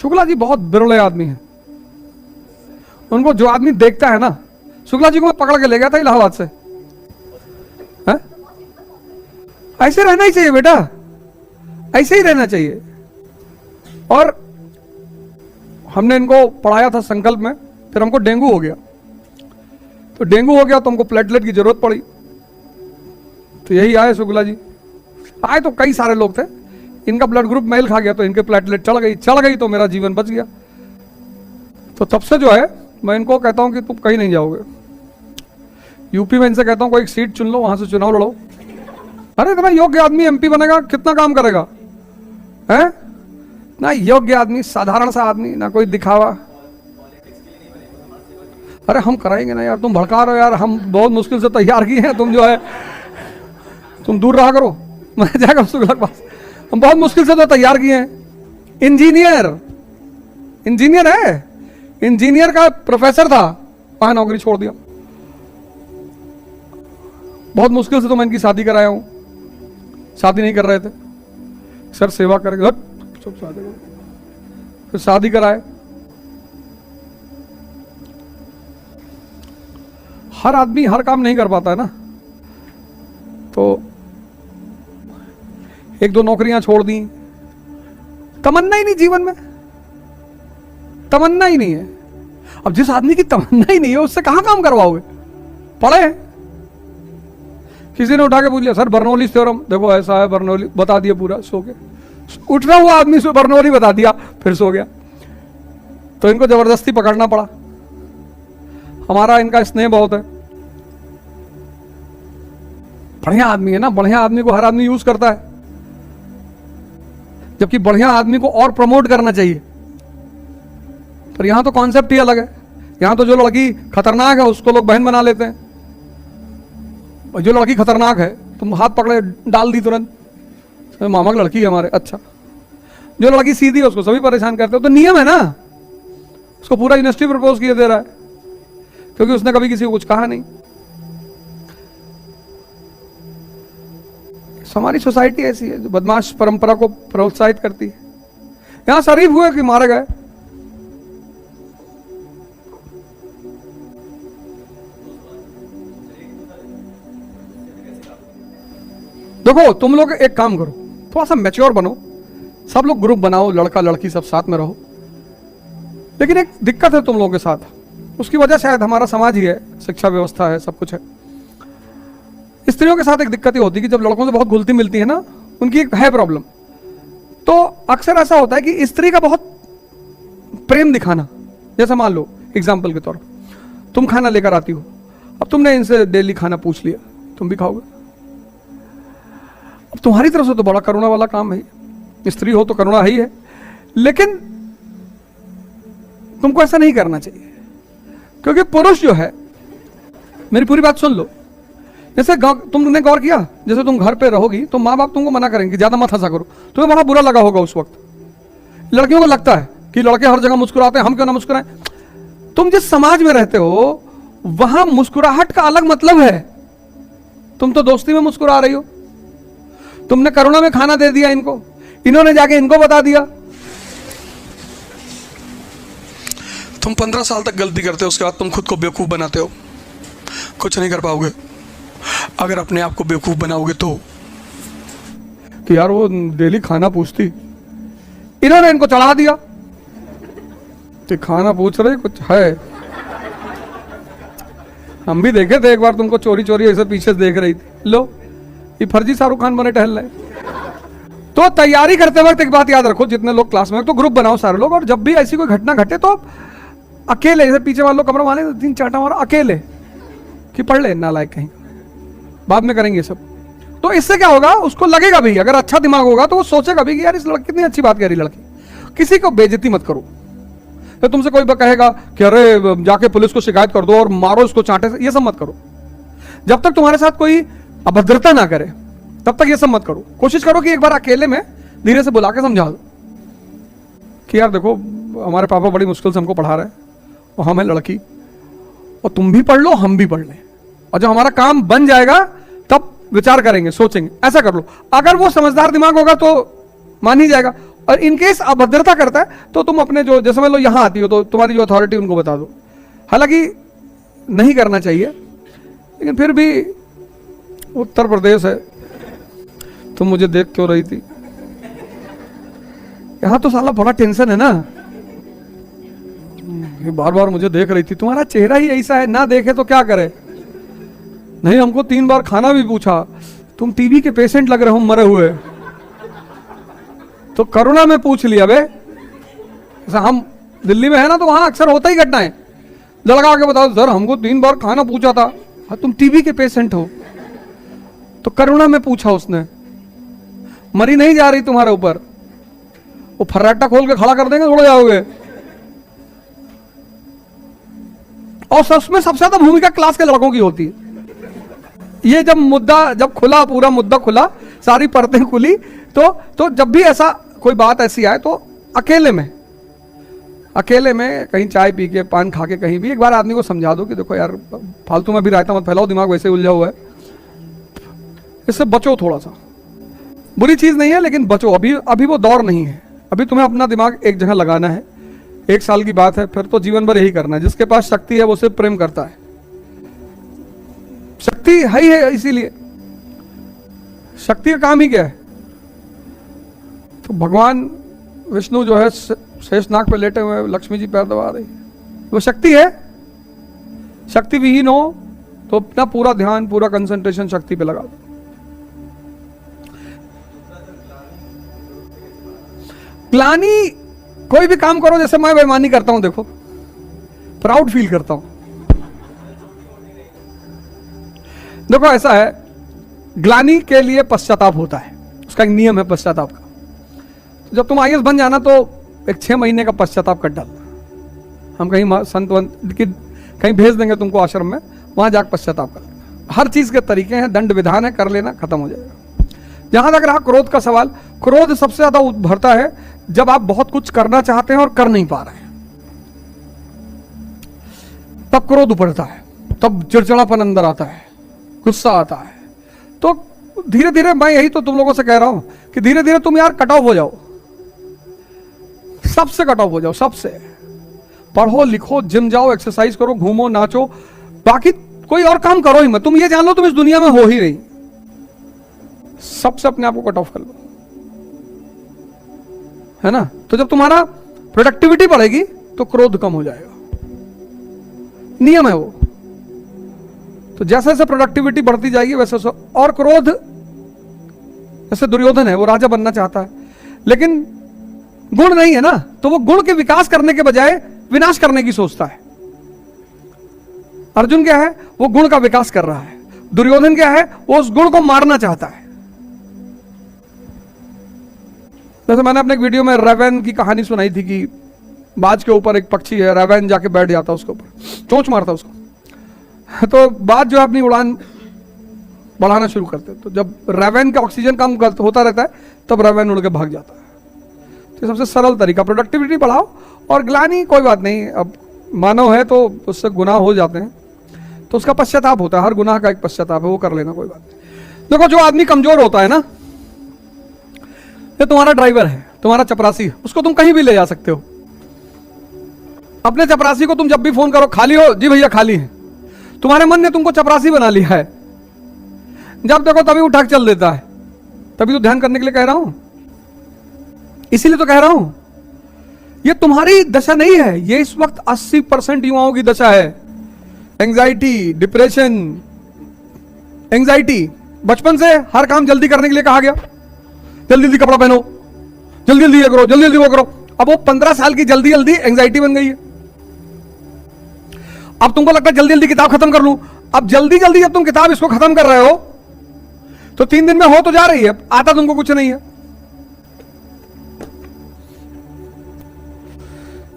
शुक्ला जी बहुत बिरले आदमी है। उनको जो आदमी देखता है ना, शुक्ला जी को मैं पकड़ के ले गया था इलाहाबाद से। है? ऐसे रहना ही चाहिए बेटा, ऐसे ही रहना चाहिए। और हमने इनको पढ़ाया था संकल्प में, फिर हमको डेंगू हो गया। तो डेंगू हो गया तो हमको प्लेटलेट की जरूरत पड़ी, तो यही आए शुक्ला जी। आए तो कई सारे लोग थे, इनका ब्लड ग्रुप मेल खा गया तो इनके प्लेटलेट चढ़ गई तो मेरा जीवन बच गया। तो तब से जो है मैं इनको कहता हूं कि तुम कहीं नहीं जाओगे। यूपी में इनसे कहता हूं कोई एक सीट चुन लो, वहां से चुनाव लड़ो। अरे इतना योग्य आदमी एमपी बनेगा, कितना काम करेगा है ना। योग्य आदमी, साधारण सा आदमी, ना कोई दिखावा। अरे हम कराएंगे ना यार, तुम भड़का रहे हो यार, हम बहुत मुश्किल से तैयार किए हैं, तुम जो है तुम दूर रहा करो, मैं जाएगा शुक्ला के पास। हम बहुत मुश्किल से तो तैयार किए हैं। इंजीनियर है, इंजीनियर का प्रोफेसर था, वहां नौकरी छोड़ दिया। बहुत मुश्किल से तो मैं इनकी शादी कराया हूं, शादी नहीं कर रहे थे सर, सेवा करके फिर शादी कराए। हर आदमी हर काम नहीं कर पाता है ना, तो एक दो नौकरियां छोड़ दी। तमन्ना ही नहीं जीवन में, तमन्ना ही नहीं है। अब जिस आदमी की तमन्ना ही नहीं है उससे कहां काम करवाओगे। पढ़े, किसी ने उठा के पूछ लिया सर बर्नौली थ्योरम देखो ऐसा है, बर्नौली बता दिया पूरा, सो के उठना हुआ आदमी से बर्नौली बता दिया, फिर सो गया। तो इनको जबरदस्ती पकड़ना पड़ा। हमारा इनका स्नेह बहुत है, बढ़िया आदमी है ना, बढ़िया आदमी को हर आदमी यूज करता है, जबकि बढ़िया आदमी को और प्रमोट करना चाहिए। पर यहां तो कॉन्सेप्ट ही अलग है। यहां तो जो लड़की खतरनाक है उसको लोग बहन बना लेते हैं, जो लड़की खतरनाक है तुम हाथ पकड़े डाल दी तुरंत, मामा की लड़की है हमारे, अच्छा। जो लड़की सीधी है उसको सभी परेशान करते हो। तो नियम है ना, उसको पूरा यूनिवर्सिटी प्रपोज किए दे रहा है, क्योंकि उसने कभी किसी को कुछ कहा नहीं। हमारी सोसाइटी ऐसी है जो बदमाश परंपरा को प्रोत्साहित करती है। यहां शरीफ हुए कि मारे गए। देखो तुम लोग एक काम करो, थोड़ा सा मैच्योर बनो, सब लोग ग्रुप बनाओ, लड़का लड़की सब साथ में रहो। लेकिन एक दिक्कत है तुम लोगों के साथ, उसकी वजह शायद हमारा समाज ही है, शिक्षा व्यवस्था है, सब कुछ है। स्त्रियों के साथ एक दिक्कत ही होती है कि जब लड़कों से बहुत घुलती मिलती है ना, उनकी एक है प्रॉब्लम। तो अक्सर ऐसा होता है कि स्त्री का बहुत प्रेम दिखाना, जैसे मान लो एग्जाम्पल के तौर पर तुम खाना लेकर आती हो, अब तुमने इनसे डेली खाना पूछ लिया, तुम भी खाओगे। अब तुम्हारी तरफ से तो बड़ा करुणा वाला काम है, स्त्री हो तो करुणा ही है, लेकिन तुमको ऐसा नहीं करना चाहिए। क्योंकि पुरुष जो है, मेरी पूरी बात सुन लो, जैसे तुमने गौर किया, जैसे तुम घर पे रहोगी तो माँ बाप तुमको मना करेंगे ज्यादा मत हंसा करो, तुम्हें बड़ा बुरा लगा होगा उस वक्त। लड़कियों को लगता है कि लड़के हर जगह मुस्कुराते हैं, हम क्यों ना मुस्कुराएं। तुम जिस समाज में रहते हो वहां मुस्कुराहट का अलग मतलब है। तुम तो दोस्ती में मुस्कुरा रही हो, तुमने करुणा में खाना दे दिया इनको, इन्होंने जाके इनको बता दिया। तुम 15 साल तक गलती करते हो, उसके बाद तुम खुद को बेवकूफ बनाते हो। कुछ नहीं कर पाओगे अगर अपने आप को बेवकूफ बनाओगे तो। कि यार वो डेली खाना पूछती, इन्होंने इनको चढ़ा दिया कि खाना पूछ रहे कुछ है। हम भी देखे थे एक बार तुमको चोरी चोरी ऐसे पीछे से देख रही थी, लो ये फर्जी शाहरुख खान बने टहल रहे। तो तैयारी करते वक्त एक बात याद रखो, जितने लोग क्लास में, तो ग्रुप बनाओ सारे लोग, और जब भी ऐसी कोई घटना घटे तो अकेले, जैसे पीछे वाले लोग कमरा वाले 3 चाटा मारो अकेले कि पढ़ ले नालायक कहीं, बाद में करेंगे सब। तो इससे क्या होगा, उसको लगेगा भी, अगर अच्छा दिमाग होगा तो वो सोचेगा भी कि यार इस लड़की कितनी अच्छी बात कह रही लड़की। किसी को बेइज्जती मत करो। तो तुमसे कोई कहेगा कि अरे जाके पुलिस को शिकायत कर दो और मारो इसको चांटे से, ये सब मत करो। जब तक तुम्हारे साथ कोई अभद्रता ना करे तब तक ये सब मत करो। कोशिश करो कि एक बार अकेले में धीरे से बुला के समझा दो कि यार देखो हमारे पापा बड़ी मुश्किल से हमको पढ़ा रहे हैं, और हम है लड़की, और तुम भी पढ़ लो हम भी पढ़ लें, और जब हमारा काम बन जाएगा तब विचार करेंगे, सोचेंगे, ऐसा कर लो। अगर वो समझदार दिमाग होगा तो मान ही जाएगा, और इनकेस अभद्रता करता है तो तुम अपने जो, जैसे मान लो यहां आती हो तो तुम्हारी जो अथॉरिटी उनको बता दो। हालांकि नहीं करना चाहिए, लेकिन फिर भी उत्तर प्रदेश है, तुम मुझे देख क्यों रही थी? यहां तो साला बड़ा टेंशन है ना, ये बार बार मुझे देख रही थी, तुम्हारा चेहरा ही ऐसा है, ना देखे तो क्या करे? नहीं, हमको 3 बार खाना भी पूछा, तुम टीबी के पेशेंट लग रहे हो मरे हुए, तो करुणा में पूछ लिया बे। ऐसा हम दिल्ली में है ना, तो वहां अक्सर होता ही घटनाएं, लड़का के बताओ सर हमको 3 बार खाना पूछा था, हाँ तुम टीबी के पेशेंट हो, तो करुणा में पूछा उसने, मरी नहीं जा रही तुम्हारे ऊपर, वो फर्राटा खोल के खड़ा कर देंगे, उड़ जाओगे। और सबसे ज्यादा भूमिका क्लास के लड़कों की होती है। ये जब खुला, पूरा मुद्दा खुला, सारी परतें खुली, तो जब भी ऐसा कोई बात ऐसी आए तो अकेले में कहीं चाय पी के, पान खा के, कहीं भी एक बार आदमी को समझा दो कि देखो यार फालतू में भी रायता मत फैलाओ, दिमाग वैसे उलझा हुआ है, इससे बचो, थोड़ा सा बुरी चीज नहीं है लेकिन बचो। अभी वो दौर नहीं है, अभी तुम्हें अपना दिमाग एक जगह लगाना है। 1 साल की बात है, फिर तो जीवन भर यही करना है। जिसके पास शक्ति है वो सिर्फ प्रेम करता है, शक्ति है ही है, इसीलिए शक्ति का काम ही क्या है? तो भगवान विष्णु जो है शेषनाग पे लेटे हुए, लक्ष्मी जी पैर दबा रही, वो शक्ति है। शक्ति विहीन हो तो अपना पूरा ध्यान, पूरा कंसंट्रेशन शक्ति पे लगा दो। ग्लानि, कोई भी काम करो, जैसे मैं बेईमानी करता हूं, देखो प्राउड फील करता हूं। देखो ऐसा है, ग्लानि के लिए पश्चाताप होता है, उसका एक नियम है पश्चाताप का। तो जब तुम आईएएस बन जाना तो एक 6 महीने का पश्चाताप कर डालना। हम कहीं संत कहीं भेज देंगे तुमको आश्रम में, वहां जाकर पश्चाताप कर लेना। हर चीज के तरीके हैं, दंड विधान है, कर लेना, खत्म हो जाएगा। जहां तक रहा क्रोध का सवाल, क्रोध सबसे ज्यादा उभरता है जब आप बहुत कुछ करना चाहते हैं और कर नहीं पा रहे हैं, तब क्रोध उभरता है, तब चिड़चिड़ापन अंदर आता है, गुस्सा आता है। तो धीरे धीरे, मैं यही तो तुम लोगों से कह रहा हूं कि धीरे धीरे तुम यार कट ऑफ हो जाओ, सबसे कट ऑफ हो जाओ, सबसे। पढ़ो, लिखो, जिम जाओ, एक्सरसाइज करो, घूमो, नाचो, बाकी कोई और काम करो ही मत। तुम ये जान लो तुम इस दुनिया में हो ही नहीं, सबसे अपने आप को कट ऑफ कर लो, है ना? तो जब तुम्हारा प्रोडक्टिविटी बढ़ेगी तो क्रोध कम हो जाएगा, नियम है वो। तो जैसे जैसे प्रोडक्टिविटी बढ़ती जाएगी वैसे वैसे, और क्रोध, जैसे दुर्योधन है, वो राजा बनना चाहता है लेकिन गुण नहीं है ना, तो वो गुण के विकास करने के बजाय विनाश करने की सोचता है। अर्जुन क्या है? वो गुण का विकास कर रहा है। दुर्योधन क्या है? वो उस गुण को मारना चाहता है। जैसे मैंने अपने एक वीडियो में रेवेन की कहानी सुनाई थी कि बाज के ऊपर एक पक्षी है, रेवेन जाके बैठ जाता उसके ऊपर, चोंच मारता उसको, तो बाज जो है अपनी उड़ान बढ़ाना शुरू करते। तो जब रेवेन का ऑक्सीजन कम होता रहता है तब रेवेन उड़ के भाग जाता है। तो सबसे सरल तरीका, प्रोडक्टिविटी बढ़ाओ। और ग्लानि कोई बात नहीं, अब मानव है तो उससे गुनाह हो जाते हैं, तो उसका पश्चाताप होता है, हर गुनाह का एक पश्चाताप है, वो कर लेना, कोई बात नहीं। देखो जो आदमी कमजोर होता है ना, ये तुम्हारा ड्राइवर है, तुम्हारा चपरासी, उसको तुम कहीं भी ले जा सकते हो। अपने चपरासी को तुम जब भी फोन करो, खाली हो? जी भैया खाली है। तुम्हारे मन ने तुमको चपरासी बना लिया है, जब देखो तभी उठा के चल देता है। तभी तो ध्यान करने के लिए कह रहा हूं, इसीलिए तो कह रहा हूं, ये तुम्हारी दशा नहीं है, ये इस वक्त 80% युवाओं की दशा है। एंजाइटी, डिप्रेशन, एंजाइटी, बचपन से हर काम जल्दी करने के लिए कहा गया, जल्दी जल्दी कपड़ा पहनो, जल्दी जल्दी ये करो, जल्दी जल्दी वो करो। अब वो 15 साल की जल्दी जल्दी एंजाइटी बन गई है। अब तुमको लगता है जल्दी जल्दी किताब खत्म कर लूं। अब जल्दी जल्दी जब तुम किताब इसको खत्म कर रहे हो तो 3 दिन में हो तो जा रही है, आता तुमको कुछ नहीं है।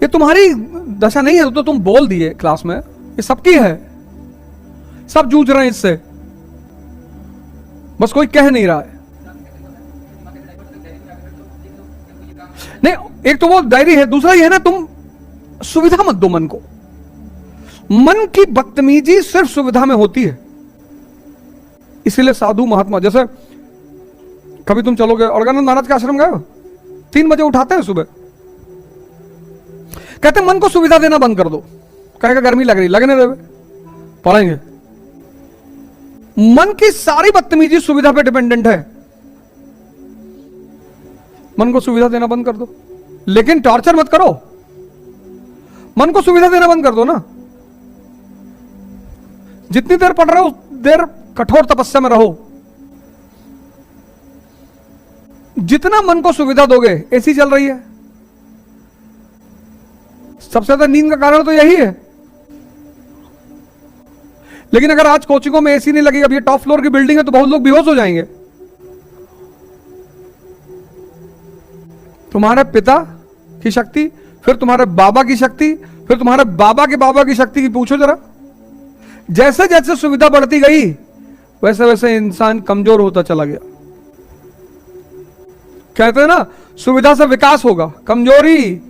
ये तुम्हारी दशा नहीं है, तो तुम बोल दिए क्लास में, ये सबकी है, सब जूझ रहे हैं इससे, बस कोई कह नहीं रहा है। नहीं, एक तो वो डायरी है, दूसरा ये है ना, तुम सुविधा मत दो मन को। मन की बदतमीजी सिर्फ सुविधा में होती है। इसीलिए साधु महात्मा, जैसे कभी तुम चलोगे, औरगानंद महाराज के आश्रम गए हो? 3 बजे उठाते हैं सुबह, कहते हैं मन को सुविधा देना बंद कर दो, कहेगा गर्मी लग रही, लगने देवे, पढ़ेंगे। मन की सारी बदतमीजी सुविधा पे डिपेंडेंट है। मन को सुविधा देना बंद कर दो, लेकिन टॉर्चर मत करो। मन को सुविधा देना बंद कर दो ना। जितनी देर पढ़ रहे हो देर कठोर तपस्या में रहो। जितना मन को सुविधा दोगे, एसी चल रही है, सबसे ज्यादा नींद का कारण तो यही है। लेकिन अगर आज कोचिंगों में एसी नहीं लगी, अब ये टॉप फ्लोर की बिल्डिंग है, तो बहुत लोग बेहोश हो जाएंगे। तुम्हारे पिता की शक्ति, फिर तुम्हारे बाबा की शक्ति, फिर तुम्हारे बाबा के बाबा की शक्ति की पूछो जरा। जैसे जैसे सुविधा बढ़ती गई, वैसे वैसे इंसान कमजोर होता चला गया। कहते हैं ना, सुविधा से विकास होगा, कमजोरी।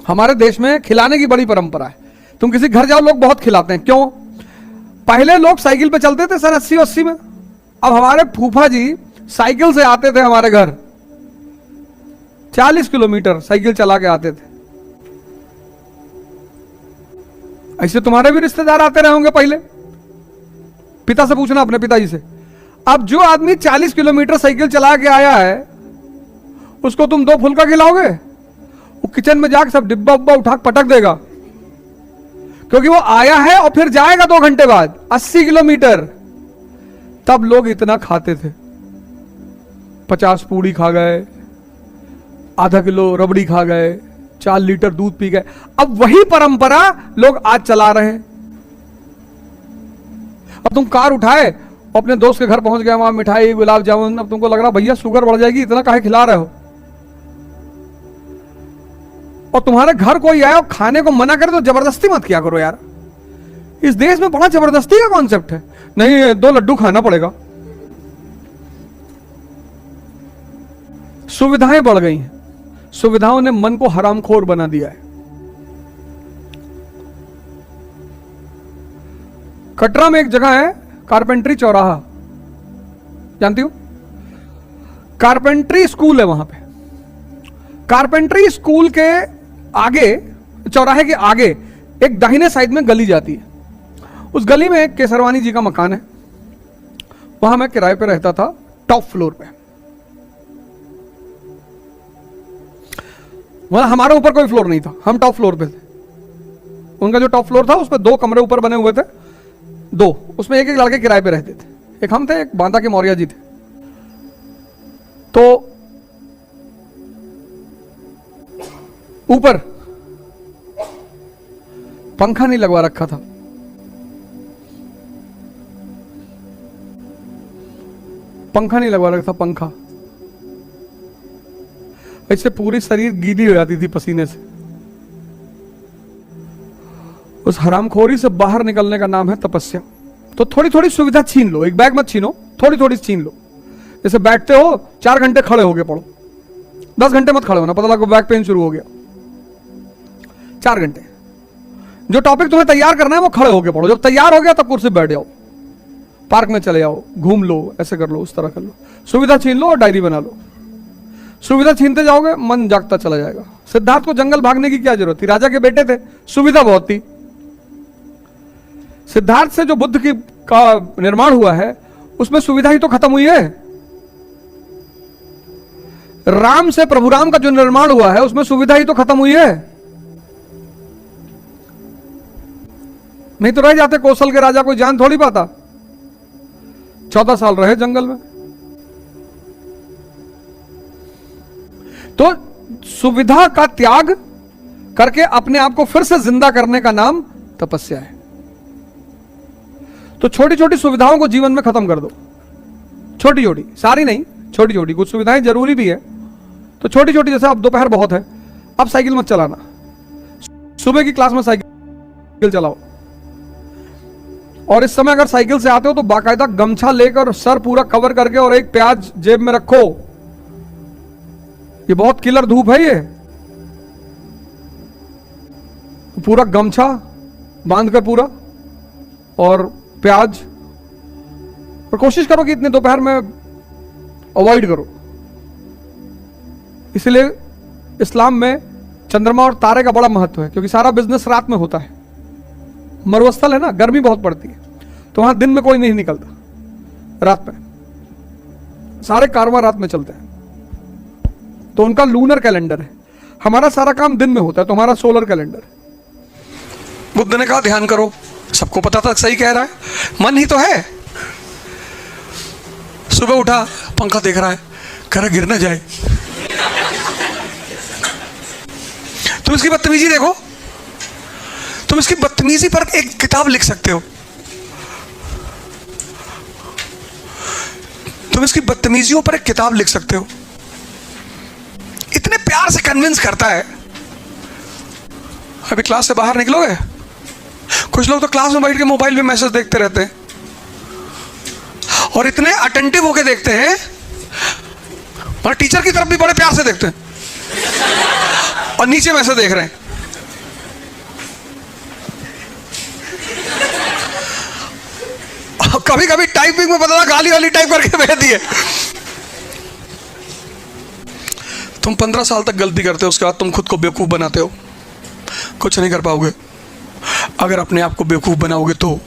हमारे देश में खिलाने की बड़ी परंपरा है। तुम किसी घर जाओ, लोग बहुत खिलाते हैं। क्यों? पहले लोग साइकिल पे चलते थे सन 80-80 में। अब हमारे फूफा जी साइकिल से आते थे हमारे घर, 40 किलोमीटर साइकिल चला के आते थे। ऐसे तुम्हारे भी रिश्तेदार आते रहे होंगे पहले। पिता से पूछना, अपने पिताजी से। अब जो आदमी 40 किलोमीटर साइकिल चला के आया है, उसको तुम 2 फुल्का खिलाओगे? वो किचन में जाकर सब डिब्बा उब्बा उठा पटक देगा, क्योंकि वो आया है और फिर जाएगा 2 घंटे बाद 80 किलोमीटर। तब लोग इतना खाते थे, 50 पूड़ी खा गए, आधा किलो रबड़ी खा गए, 4 लीटर दूध पी गए। अब वही परंपरा लोग आज चला रहे हैं। अब तुम कार उठाए, अपने दोस्त के घर पहुंच गए, वहां मिठाई गुलाब जामुन, अब तुमको लग रहा भैया शुगर बढ़ जाएगी, इतना काहे खिला रहे हो। और तुम्हारे घर कोई आए और खाने को मना करे तो जबरदस्ती मत किया करो यार। इस देश में बड़ा जबरदस्ती का कॉन्सेप्ट है। नहीं, 2 लड्डू खाना पड़ेगा। सुविधाएं बढ़ गई हैं, सुविधाओं ने मन को हरामखोर बना दिया है। कटरा में एक जगह है कारपेंट्री चौराहा, जानती हो? कारपेंट्री स्कूल है वहां पे। कारपेंट्री स्कूल के आगे, चौराहे के आगे एक दाहिने साइड में गली जाती है। उस गली में एक केसरवानी जी का मकान है। वहां मैं किराए पे रहता था, टॉप फ्लोर पे। वहां हमारे ऊपर कोई फ्लोर नहीं था, हम टॉप फ्लोर पे थे। उनका जो टॉप फ्लोर था, उस पर 2 कमरे ऊपर बने हुए थे, 2, उसमें एक एक लड़के किराए पे रहते थे। एक हम थे, एक बांदा के मौर्य जी थे। तो ऊपर पंखा नहीं लगवा रखा था। पंखा नहीं लगवा रखा था, पंखा। ऐसे पूरी शरीर गीली हो जाती थी पसीने से। उस हरामखोरी से बाहर निकलने का नाम है तपस्या। तो थोड़ी थोड़ी सुविधा छीन लो, एक बैग मत छीनो, थोड़ी थोड़ी छीन लो। जैसे बैठते हो 4 घंटे खड़े हो गए पढ़ो, 10 घंटे मत खड़े होना, पता लगा बैक पेन शुरू हो गया। 4 घंटे जो टॉपिक तुम्हें तैयार करना है वो खड़े होके पढ़ो। जब तैयार हो गया तब कुर्सी बैठ जाओ, पार्क में चले जाओ, घूम लो, ऐसे कर लो, उस तरह कर लो। सुविधा छीन लो और डायरी बना लो। सुविधा छीनते जाओगे, मन जागता चला जाएगा। सिद्धार्थ को जंगल भागने की क्या जरूरत थी? राजा के बेटे थे, सुविधा बहुत थी। सिद्धार्थ से जो बुद्ध की का निर्माण हुआ है, उसमें सुविधा ही तो खत्म हुई है। राम से प्रभु राम का जो निर्माण हुआ है, उसमें सुविधा ही तो खत्म हुई है। नहीं तो रह जाते कौशल के राजा, कोई जान थोड़ी पाता। 14 साल रहे जंगल में। तो सुविधा का त्याग करके अपने आप को फिर से जिंदा करने का नाम तपस्या है। तो छोटी छोटी सुविधाओं को जीवन में खत्म कर दो। छोटी छोटी, सारी नहीं, छोटी छोटी। कुछ सुविधाएं जरूरी भी है, तो छोटी छोटी। जैसे अब दोपहर बहुत है, अब साइकिल मत चलाना, सुबह की क्लास में साइकिल चलाओ। और इस समय अगर साइकिल से आते हो तो बाकायदा गमछा लेकर सर पूरा कवर करके और एक प्याज जेब में रखो। ये बहुत किलर धूप है। ये पूरा गमछा बांध कर पूरा, और प्याज पर कोशिश करो कि इतने दोपहर में अवॉइड करो। इसलिए इस्लाम में चंद्रमा और तारे का बड़ा महत्व है, क्योंकि सारा बिजनेस रात में होता है। मरुस्थल है ना, गर्मी बहुत पड़ती है, तो वहां दिन में कोई नहीं निकलता, रात में सारे कारवां रात में चलते हैं। तो उनका लूनर कैलेंडर है, हमारा सारा काम दिन में होता है, तो हमारा सोलर कैलेंडर है। बुद्ध ने कहा ध्यान करो, सबको पता था सही कह रहा है, मन ही तो है। सुबह उठा, पंखा देख रहा है, कह रहा गिर ना जाए। तुम इसकी बदतमीजी देखो, तुम इसकी बदतमीजी पर एक किताब लिख सकते हो। तुम इसकी बदतमीजियों पर एक किताब लिख सकते हो। इतने प्यार से कन्विंस करता है। अभी क्लास से बाहर निकलोगे, कुछ लोग तो क्लास में बैठ के मोबाइल में मैसेज देखते रहते हैं और इतने अटेंटिव होके देखते हैं, पर टीचर की तरफ भी बड़े प्यार से देखते हैं और नीचे मैसेज देख रहे हैं। कभी कभी टाइपिंग में पता गाली वाली टाइप करके भेज दिए। तुम 15 साल तक गलती करते हो, उसके बाद तुम खुद को बेवकूफ बनाते हो। कुछ नहीं कर पाओगे अगर अपने आप को बेवकूफ बनाओगे तो।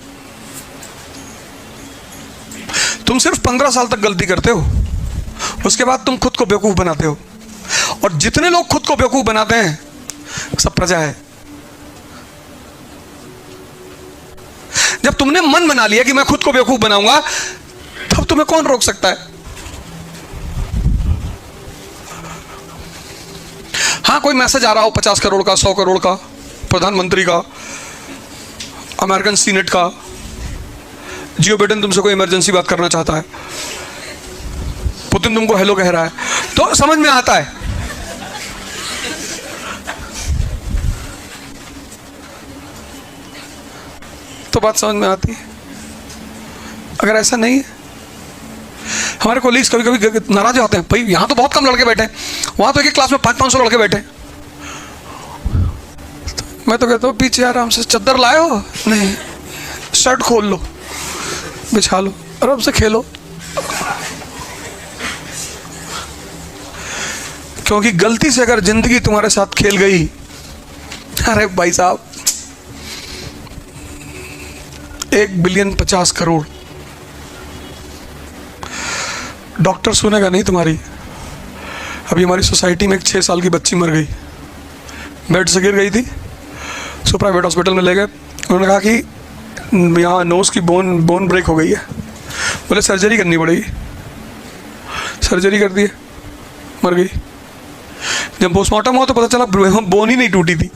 तुम सिर्फ 15 साल तक गलती करते हो, उसके बाद तुम खुद को बेवकूफ बनाते हो। और जितने लोग खुद को बेवकूफ बनाते हैं सब प्रजा है। जब तुमने मन बना लिया कि मैं खुद को बेवकूफ बनाऊंगा, तब तुम्हें कौन रोक सकता है? हाँ, कोई मैसेज आ रहा हो 50 करोड़ का, 100 करोड़ का, प्रधानमंत्री का, अमेरिकन सीनेट का, जियो बिडेन तुमसे कोई इमरजेंसी बात करना चाहता है, पुतिन तुमको हेलो कह रहा है, तो समझ में आता है। तो बात समझ में आती है। अगर ऐसा नहीं है, हमारे कोलीग्स कभी कभी नाराज होते हैं, भाई यहाँ तो बहुत कम लड़के बैठे हैं, वहाँ तो एक क्लास में 500-500 लड़के बैठे हैं। तो मैं तो कहता हूँ पीछे आराम से चद्दर लाए हो, नहीं शर्ट खोल लो, बिछा लो, आराम से खेलो। क्योंकि गलती से अगर जिंदगी तुम्हारे साथ खेल गई, अरे भाई साहब, 1 बिलियन 50 करोड़, डॉक्टर सुनेगा नहीं तुम्हारी। अभी हमारी सोसाइटी में एक 6 साल की बच्ची मर गई, बेड से गिर गई थी, सो प्राइवेट हॉस्पिटल में ले गए। उन्होंने कहा कि यहाँ नोज की बोन ब्रेक हो गई है, बोले सर्जरी करनी पड़ेगी। सर्जरी कर दी, मर गई। जब पोस्टमार्टम हुआ तो पता चला बोन ही नहीं टूटी थी।